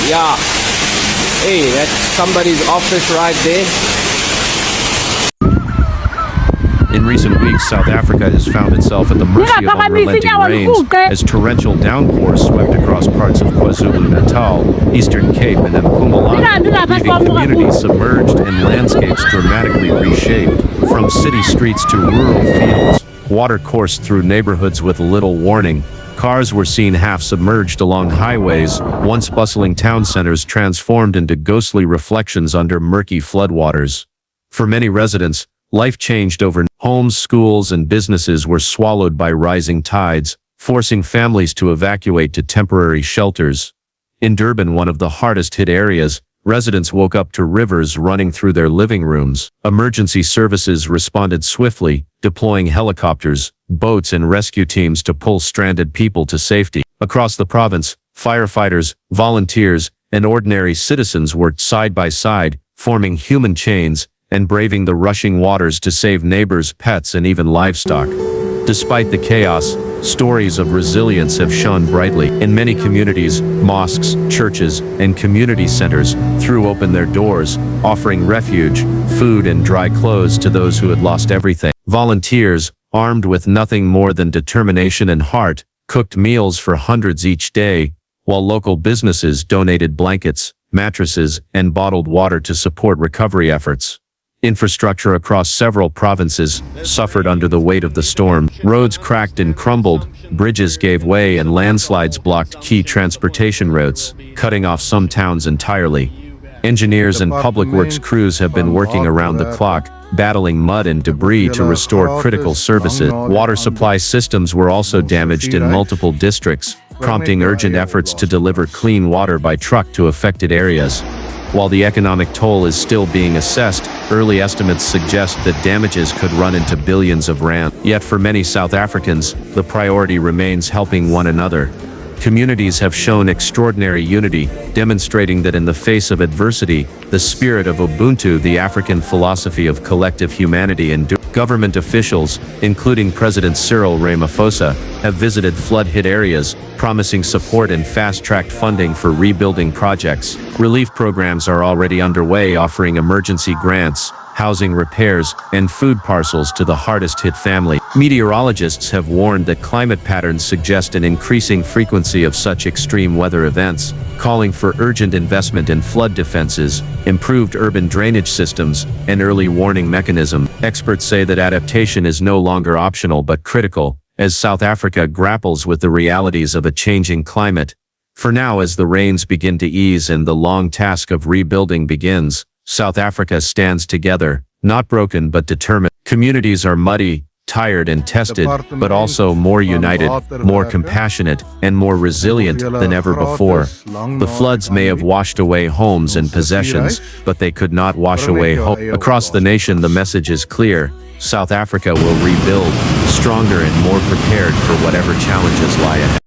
Yeah. Hey, that's somebody's office right there. In recent weeks, South Africa has found itself at the mercy of unrelenting rains as torrential downpours swept across parts of KwaZulu-Natal, Eastern Cape, and Mpumalanga, leaving communities submerged and landscapes dramatically reshaped. From city streets to rural fields, water coursed through neighborhoods with little warning. Cars were seen half submerged along highways, once bustling town centers transformed into ghostly reflections under murky floodwaters. For many residents, life changed overnight. Homes, schools, and businesses were swallowed by rising tides, forcing families to evacuate to temporary shelters. In Durban, one of the hardest-hit areas, residents woke up to rivers running through their living rooms. Emergency services responded swiftly, deploying helicopters, boats, and rescue teams to pull stranded people to safety. Across the province, firefighters, volunteers, and ordinary citizens worked side by side, forming human chains and braving the rushing waters to save neighbors, pets, and even livestock. Despite the chaos, stories of resilience have shone brightly. In many communities, mosques, churches, and community centers threw open their doors, offering refuge, food, and dry clothes to those who had lost everything. Volunteers, armed with nothing more than determination and heart, cooked meals for hundreds each day, while local businesses donated blankets, mattresses, and bottled water to support recovery efforts. Infrastructure across several provinces suffered under the weight of the storm. Roads cracked and crumbled, bridges gave way, and landslides blocked key transportation routes, cutting off some towns entirely. Engineers and public works crews have been working around the clock, battling mud and debris to restore critical services. Water supply systems were also damaged in multiple districts, prompting urgent efforts to deliver clean water by truck to affected areas. While the economic toll is still being assessed, early estimates suggest that damages could run into billions of rand. Yet for many South Africans, the priority remains helping one another. Communities have shown extraordinary unity, demonstrating that in the face of adversity, the spirit of Ubuntu, the African philosophy of collective humanity, endures. Government officials, including President Cyril Ramaphosa, have visited flood-hit areas, promising support and fast-tracked funding for rebuilding projects. Relief programs are already underway, offering emergency grants, housing repairs, and food parcels to the hardest-hit families. Meteorologists have warned that climate patterns suggest an increasing frequency of such extreme weather events, calling for urgent investment in flood defenses, improved urban drainage systems, and early warning mechanisms. Experts say that adaptation is no longer optional but critical, as South Africa grapples with the realities of a changing climate. For now, as the rains begin to ease and the long task of rebuilding begins, South Africa stands together, not broken but determined. Communities are muddy, tired, and tested, but also more united, more compassionate, and more resilient than ever before. The floods may have washed away homes and possessions, but they could not wash away hope. Across the nation, the message is clear: South Africa will rebuild, stronger and more prepared for whatever challenges lie ahead.